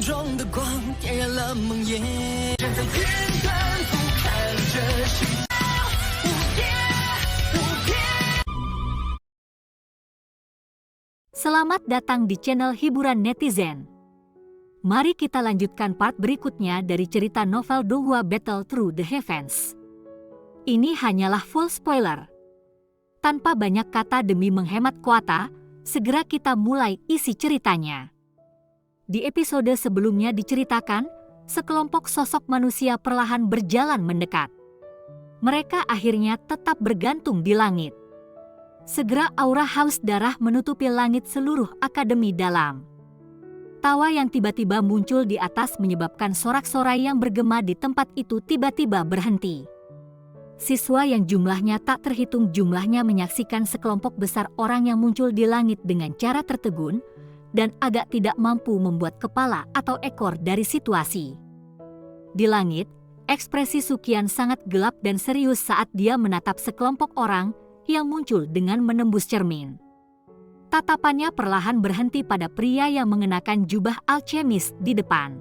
中的光点燃了梦魇，站在天端俯瞰着世界无边无边。 Selamat datang di channel hiburan netizen. Mari kita lanjutkan part berikutnya dari cerita novel Donghua Battle Through the Heavens. Ini hanyalah full spoiler. Tanpa banyak kata demi menghemat kuota, segera kita mulai isi ceritanya. Di episode sebelumnya diceritakan, sekelompok sosok manusia perlahan berjalan mendekat. Mereka akhirnya tetap bergantung di langit. Segera aura haus darah menutupi langit seluruh akademi dalam. Tawa yang tiba-tiba muncul di atas menyebabkan sorak-sorai yang bergema di tempat itu tiba-tiba berhenti. Siswa yang jumlahnya tak terhitung jumlahnya menyaksikan sekelompok besar orang yang muncul di langit dengan cara tertegun dan agak tidak mampu membuat kepala atau ekor dari situasi. Di langit, ekspresi Sukian sangat gelap dan serius saat dia menatap sekelompok orang yang muncul dengan menembus cermin. Tatapannya perlahan berhenti pada pria yang mengenakan jubah alkemis di depan.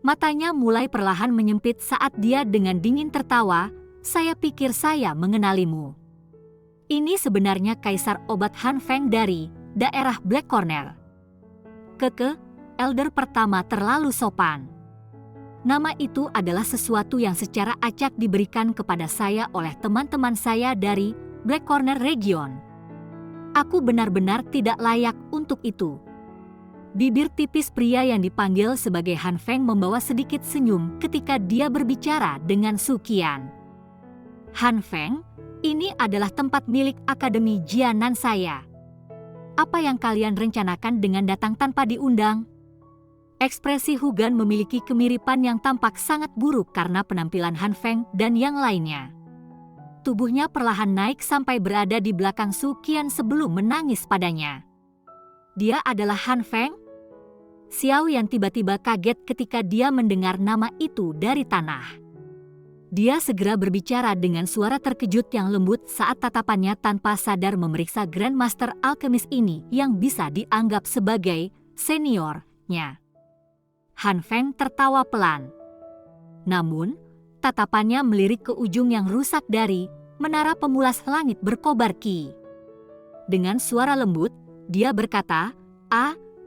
Matanya mulai perlahan menyempit saat dia dengan dingin tertawa, "Saya pikir saya mengenalimu. Ini sebenarnya Kaisar Obat Han Feng dari daerah Black Corner." Elder pertama terlalu sopan. Nama itu adalah sesuatu yang secara acak diberikan kepada saya oleh teman-teman saya dari Black Corner Region. Aku benar-benar tidak layak untuk itu. Bibir tipis pria yang dipanggil sebagai Han Feng membawa sedikit senyum ketika dia berbicara dengan Sukian. "Han Feng, ini adalah tempat milik Akademi Jianan saya. Apa yang kalian rencanakan dengan datang tanpa diundang?" Ekspresi Hugan memiliki kemiripan yang tampak sangat buruk karena penampilan Han Feng dan yang lainnya. Tubuhnya perlahan naik sampai berada di belakang Sukian sebelum menangis padanya. Dia adalah Han Feng? Xiao yang tiba-tiba kaget ketika dia mendengar nama itu dari tanah. Dia segera berbicara dengan suara terkejut yang lembut saat tatapannya tanpa sadar memeriksa Grandmaster Alkemis ini yang bisa dianggap sebagai seniornya. Han Feng tertawa pelan. Namun, tatapannya melirik ke ujung yang rusak dari menara pemulas langit berkobar ki. Dengan suara lembut, dia berkata,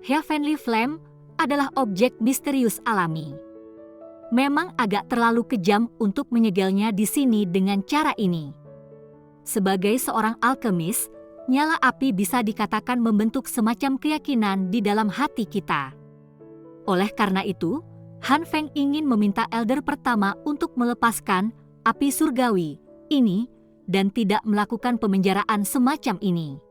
Heavenly Flame adalah objek misterius alami. Memang agak terlalu kejam untuk menyegelnya di sini dengan cara ini. Sebagai seorang alkemis, nyala api bisa dikatakan membentuk semacam keyakinan di dalam hati kita. Oleh karena itu, Han Feng ingin meminta elder pertama untuk melepaskan api surgawi ini dan tidak melakukan pemenjaraan semacam ini.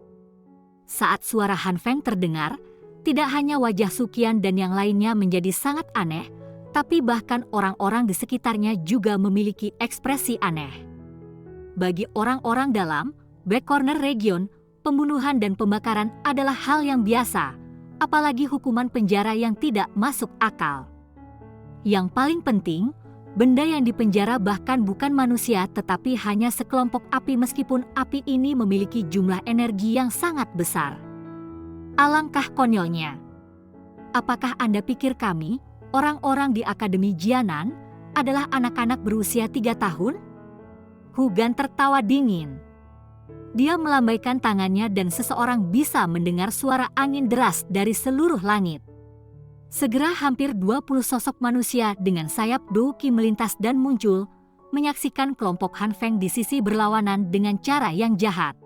Saat suara Han Feng terdengar, tidak hanya wajah Sukian dan yang lainnya menjadi sangat aneh, tapi bahkan orang-orang di sekitarnya juga memiliki ekspresi aneh. Bagi orang-orang dalam Black Corner Region, pembunuhan dan pembakaran adalah hal yang biasa, apalagi hukuman penjara yang tidak masuk akal. Yang paling penting, benda yang dipenjara bahkan bukan manusia tetapi hanya sekelompok api meskipun api ini memiliki jumlah energi yang sangat besar. Alangkah konyolnya. Apakah Anda pikir kami, orang-orang di Akademi Jianan, adalah anak-anak berusia 3 tahun? Hugan tertawa dingin. Dia melambaikan tangannya dan seseorang bisa mendengar suara angin deras dari seluruh langit. Segera hampir 20 sosok manusia dengan sayap Douki melintas dan muncul, menyaksikan kelompok Han Feng di sisi berlawanan dengan cara yang jahat.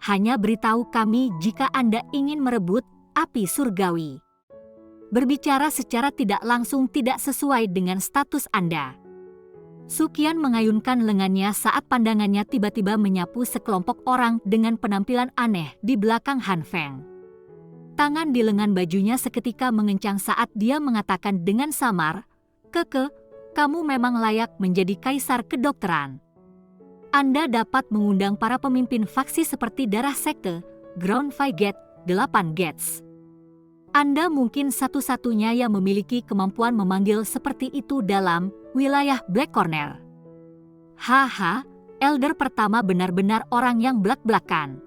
"Hanya beritahu kami jika Anda ingin merebut api surgawi. Berbicara secara tidak langsung tidak sesuai dengan status Anda." Sukian mengayunkan lengannya saat pandangannya tiba-tiba menyapu sekelompok orang dengan penampilan aneh di belakang Han Feng. Tangan di lengan bajunya seketika mengencang saat dia mengatakan dengan samar, kamu memang layak menjadi kaisar kedokteran. Anda dapat mengundang para pemimpin faksi seperti Darah Sekte, Ground Five Gate, 8 Gates. Anda mungkin satu-satunya yang memiliki kemampuan memanggil seperti itu dalam wilayah Black Corner. Haha, elder pertama benar-benar orang yang blak-blakan.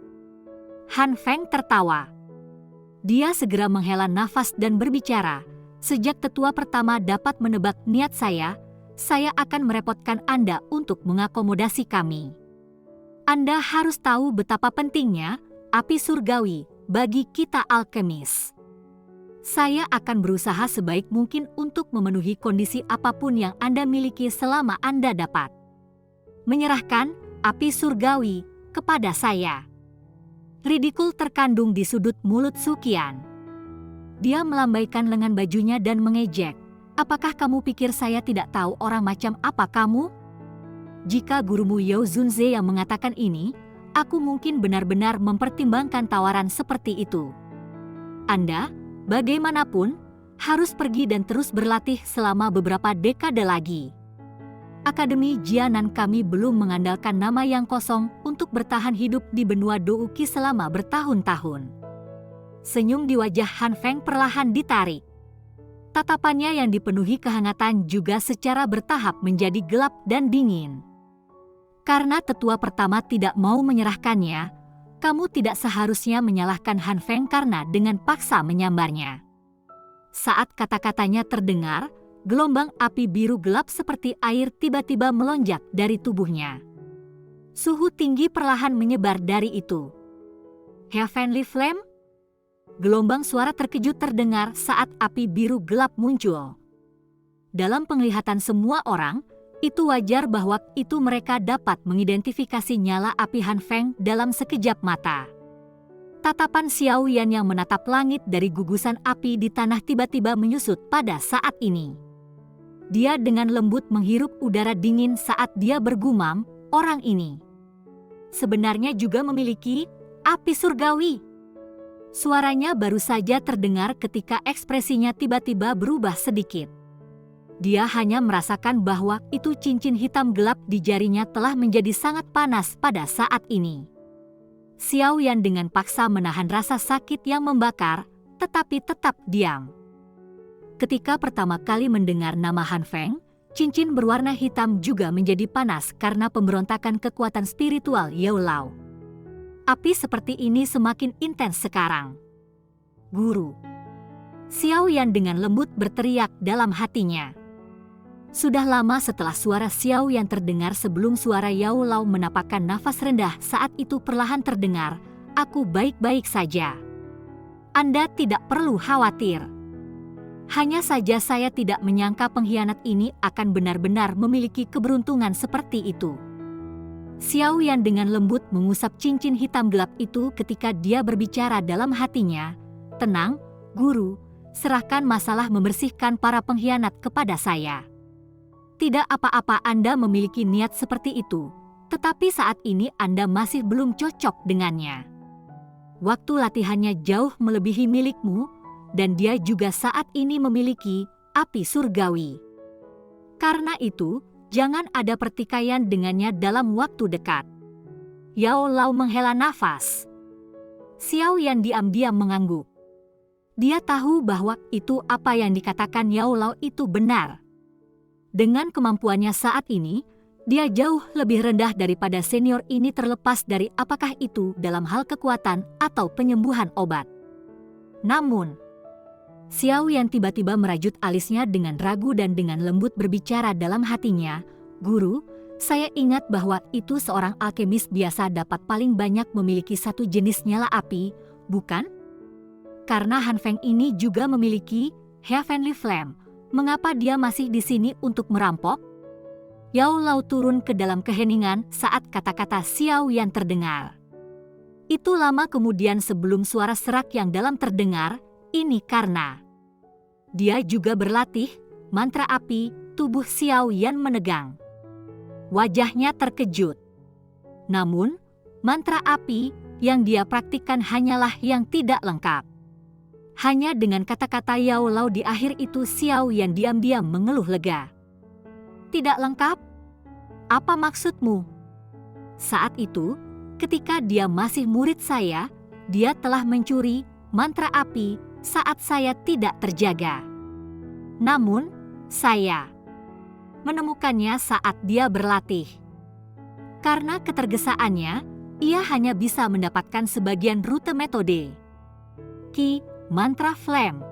Han Feng tertawa. Dia segera menghela nafas dan berbicara, Sejak tetua pertama dapat menebak niat saya akan merepotkan Anda untuk mengakomodasi kami. Anda harus tahu betapa pentingnya api surgawi bagi kita alkemis. Saya akan berusaha sebaik mungkin untuk memenuhi kondisi apapun yang Anda miliki selama Anda dapat menyerahkan api surgawi kepada saya. Ridikul terkandung di sudut mulut Sukian. Dia melambaikan lengan bajunya dan mengejek. Apakah kamu pikir saya tidak tahu orang macam apa kamu? Jika gurumu Yao Zunze yang mengatakan ini, aku mungkin benar-benar mempertimbangkan tawaran seperti itu. Anda, bagaimanapun, harus pergi dan terus berlatih selama beberapa dekade lagi. Akademi Jianan kami belum mengandalkan nama yang kosong untuk bertahan hidup di benua Douki selama bertahun-tahun. Senyum di wajah Han Feng perlahan ditarik. Tatapannya yang dipenuhi kehangatan juga secara bertahap menjadi gelap dan dingin. Karena tetua pertama tidak mau menyerahkannya, kamu tidak seharusnya menyalahkan Han Feng karena dengan paksa menyambarnya. Saat kata-katanya terdengar, gelombang api biru gelap seperti air tiba-tiba melonjak dari tubuhnya. Suhu tinggi perlahan menyebar dari itu. Heavenly Flame? Gelombang suara terkejut terdengar saat api biru gelap muncul. Dalam penglihatan semua orang, itu wajar bahwa itu mereka dapat mengidentifikasi nyala api Han Feng dalam sekejap mata. Tatapan Xiao Yan yang menatap langit dari gugusan api di tanah tiba-tiba menyusut pada saat ini. Dia dengan lembut menghirup udara dingin saat dia bergumam, orang ini sebenarnya juga memiliki api surgawi. Suaranya baru saja terdengar ketika ekspresinya tiba-tiba berubah sedikit. Dia hanya merasakan bahwa itu cincin hitam gelap di jarinya telah menjadi sangat panas pada saat ini. Xiao Yan dengan paksa menahan rasa sakit yang membakar, tetapi tetap diam. Ketika pertama kali mendengar nama Han Feng, cincin berwarna hitam juga menjadi panas karena pemberontakan kekuatan spiritual Yao Lao. Api seperti ini semakin intens sekarang. Guru. Xiao Yan dengan lembut berteriak dalam hatinya. Sudah lama setelah suara Xiao Yan terdengar sebelum suara Yao Lao menapakkan nafas rendah saat itu perlahan terdengar, aku baik-baik saja. Anda tidak perlu khawatir. Hanya saja saya tidak menyangka pengkhianat ini akan benar-benar memiliki keberuntungan seperti itu. Xiao Yan dengan lembut mengusap cincin hitam gelap itu ketika dia berbicara dalam hatinya, tenang, guru, serahkan masalah membersihkan para pengkhianat kepada saya. Tidak apa-apa Anda memiliki niat seperti itu, tetapi saat ini Anda masih belum cocok dengannya. Waktu latihannya jauh melebihi milikmu, dan dia juga saat ini memiliki api surgawi. Karena itu, jangan ada pertikaian dengannya dalam waktu dekat. Yao Lao menghela nafas. Xiao Yan diam-diam mengangguk. Dia tahu bahwa itu apa yang dikatakan Yao Lao itu benar. Dengan kemampuannya saat ini, dia jauh lebih rendah daripada senior ini terlepas dari apakah itu dalam hal kekuatan atau penyembuhan obat. Namun, Xiao Yan tiba-tiba merajut alisnya dengan ragu dan dengan lembut berbicara dalam hatinya, Guru, saya ingat bahwa itu seorang alkemis biasa dapat paling banyak memiliki satu jenis nyala api, bukan? Karena Han Feng ini juga memiliki Heavenly Flame, mengapa dia masih di sini untuk merampok? Yao Lao turun ke dalam keheningan saat kata-kata Xiao Yan terdengar. Itu lama kemudian sebelum suara serak yang dalam terdengar, ini karena dia juga berlatih mantra api, tubuh Xiao Yan menegang. Wajahnya terkejut. Namun, mantra api yang dia praktikkan hanyalah yang tidak lengkap. Hanya dengan kata-kata Yao Lao di akhir itu Xiao Yan diam-diam mengeluh lega. Tidak lengkap? Apa maksudmu? Saat itu, ketika dia masih murid saya, dia telah mencuri mantra api saat saya tidak terjaga. Namun, saya menemukannya saat dia berlatih. Karena ketergesaannya, ia hanya bisa mendapatkan sebagian rute metode Ki, mantra flame.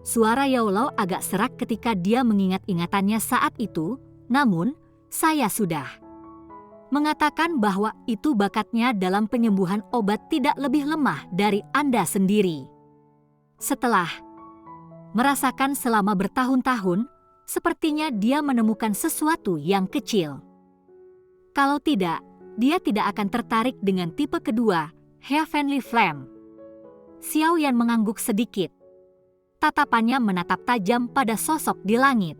Suara Yao Lao agak serak ketika dia mengingat ingatannya saat itu, namun saya sudah mengatakan bahwa itu bakatnya dalam penyembuhan obat tidak lebih lemah dari Anda sendiri. Setelah merasakan selama bertahun-tahun, sepertinya dia menemukan sesuatu yang kecil. Kalau tidak, dia tidak akan tertarik dengan tipe kedua, Heavenly Flame. Xiao Yan mengangguk sedikit. Tatapannya menatap tajam pada sosok di langit.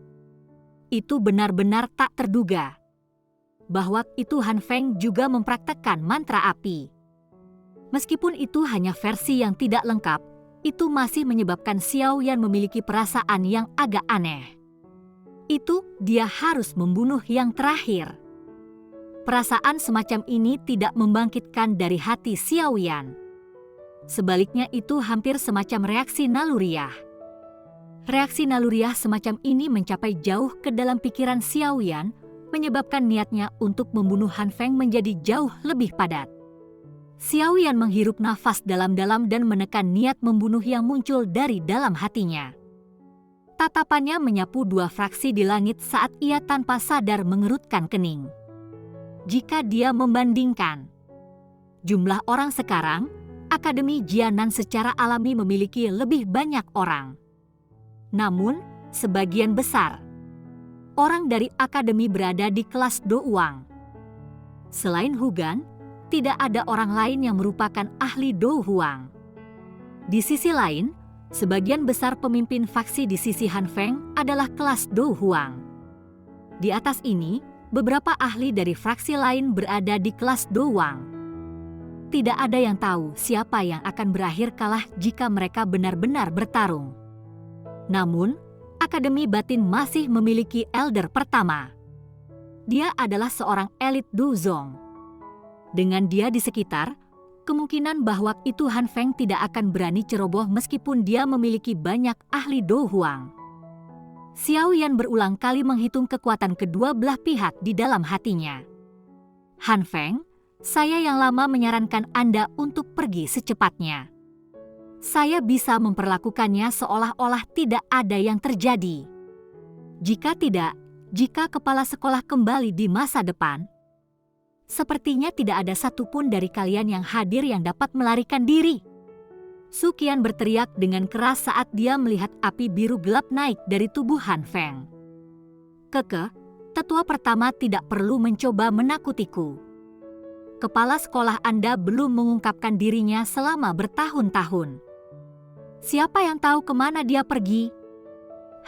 Itu benar-benar tak terduga bahwa itu Han Feng juga mempraktekkan mantra api. Meskipun itu hanya versi yang tidak lengkap, itu masih menyebabkan Xiao Yan memiliki perasaan yang agak aneh. Itu dia harus membunuh yang terakhir. Perasaan semacam ini tidak membangkitkan dari hati Xiao Yan. Sebaliknya itu hampir semacam reaksi naluriah. Reaksi naluriah semacam ini mencapai jauh ke dalam pikiran Xiao Yan, menyebabkan niatnya untuk membunuh Han Feng menjadi jauh lebih padat. Xiao Yan menghirup nafas dalam-dalam dan menekan niat membunuh yang muncul dari dalam hatinya. Tatapannya menyapu dua fraksi di langit saat ia tanpa sadar mengerutkan kening. Jika dia membandingkan jumlah orang sekarang, Akademi Jianan secara alami memiliki lebih banyak orang. Namun, sebagian besar orang dari akademi berada di kelas Do Huang. Selain Hugan, tidak ada orang lain yang merupakan ahli Do Huang. Di sisi lain, sebagian besar pemimpin faksi di sisi Han Feng adalah kelas Do Huang. Di atas ini, beberapa ahli dari fraksi lain berada di kelas Do Huang. Tidak ada yang tahu siapa yang akan berakhir kalah jika mereka benar-benar bertarung. Namun, Akademi Batin masih memiliki elder pertama. Dia adalah seorang elit Du Zong. Dengan dia di sekitar, kemungkinan bahwa itu Han Feng tidak akan berani ceroboh meskipun dia memiliki banyak ahli Do Huang. Xiao Yan berulang kali menghitung kekuatan kedua belah pihak di dalam hatinya. Han Feng, saya yang lama menyarankan Anda untuk pergi secepatnya. Saya bisa memperlakukannya seolah-olah tidak ada yang terjadi. Jika tidak, jika kepala sekolah kembali di masa depan, sepertinya tidak ada satupun dari kalian yang hadir yang dapat melarikan diri. Su Qian berteriak dengan keras saat dia melihat api biru gelap naik dari tubuh Han Feng. Keke, tetua pertama tidak perlu mencoba menakutiku. Kepala sekolah Anda belum mengungkapkan dirinya selama bertahun-tahun. Siapa yang tahu kemana dia pergi?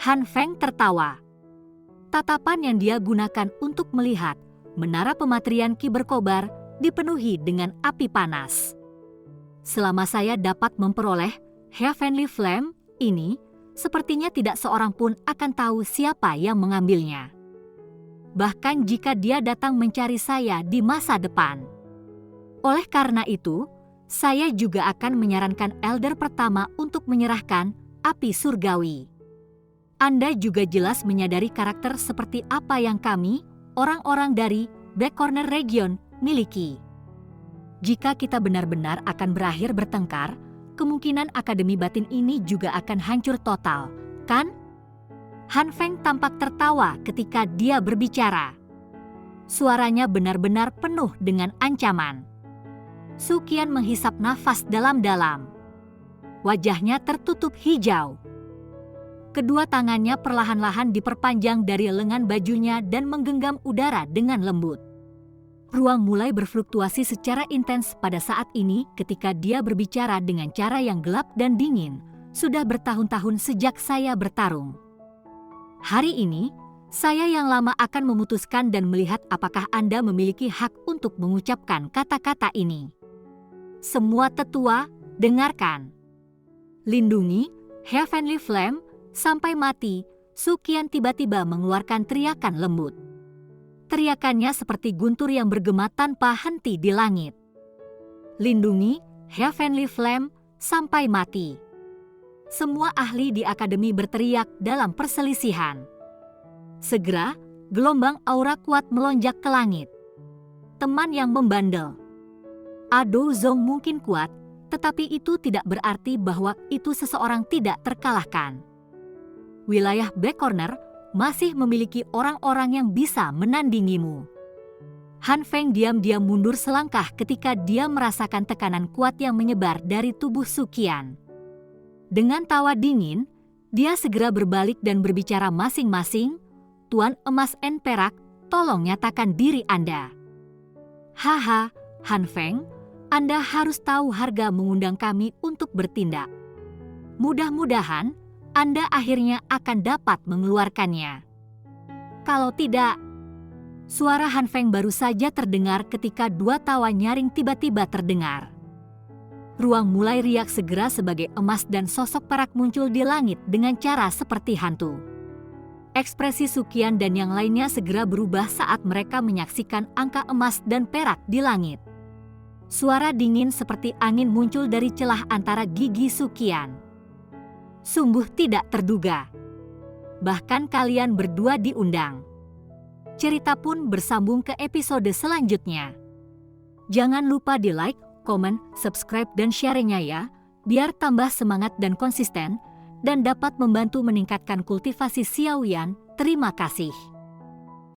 Han Feng tertawa. Tatapan yang dia gunakan untuk melihat menara pematrian Ki berkobar dipenuhi dengan api panas. Selama saya dapat memperoleh Heavenly Flame ini, sepertinya tidak seorang pun akan tahu siapa yang mengambilnya. Bahkan jika dia datang mencari saya di masa depan. Oleh karena itu, saya juga akan menyarankan elder pertama untuk menyerahkan api surgawi. Anda juga jelas menyadari karakter seperti apa yang kami, orang-orang dari Black Corner Region, miliki. Jika kita benar-benar akan berakhir bertengkar, kemungkinan Akademi Batin ini juga akan hancur total, kan? Han Feng tampak tertawa ketika dia berbicara. Suaranya benar-benar penuh dengan ancaman. Su Qian menghisap nafas dalam-dalam. Wajahnya tertutup hijau. Kedua tangannya perlahan-lahan diperpanjang dari lengan bajunya dan menggenggam udara dengan lembut. Ruang mulai berfluktuasi secara intens pada saat ini ketika dia berbicara dengan cara yang gelap dan dingin. Sudah bertahun-tahun sejak saya bertarung. Hari ini, saya yang lama akan memutuskan dan melihat apakah Anda memiliki hak untuk mengucapkan kata-kata ini. Semua tetua, dengarkan. Lindungi Heavenly Flame sampai mati. Su Qian tiba-tiba mengeluarkan teriakan lembut. Teriakannya seperti guntur yang bergema tanpa henti di langit. Lindungi Heavenly Flame sampai mati. Semua ahli di akademi berteriak dalam perselisihan. Segera, gelombang aura kuat melonjak ke langit. Teman yang membandel. Ado Zong mungkin kuat, tetapi itu tidak berarti bahwa itu seseorang tidak terkalahkan. wilayah Black Corner masih memiliki orang-orang yang bisa menandingimu. Han Feng diam-diam mundur selangkah ketika dia merasakan tekanan kuat yang menyebar dari tubuh Suqian. Dengan tawa dingin, dia segera berbalik dan berbicara masing-masing, "Tuan emas and perak, tolong nyatakan diri Anda." "Haha, Han Feng, Anda harus tahu harga mengundang kami untuk bertindak. Mudah-mudahan Anda akhirnya akan dapat mengeluarkannya. Kalau tidak..." Suara Han Feng baru saja terdengar ketika dua tawa nyaring tiba-tiba terdengar. Ruang mulai riak segera sebagai emas dan sosok perak muncul di langit dengan cara seperti hantu. Ekspresi Suqian dan yang lainnya segera berubah saat mereka menyaksikan angka emas dan perak di langit. Suara dingin seperti angin muncul dari celah antara gigi Suqian. Sungguh tidak terduga. Bahkan kalian berdua diundang. Cerita pun bersambung ke episode selanjutnya. Jangan lupa di like, komen, subscribe, dan share-nya ya, biar tambah semangat dan konsisten, dan dapat membantu meningkatkan kultivasi Xiaoyan. Terima kasih.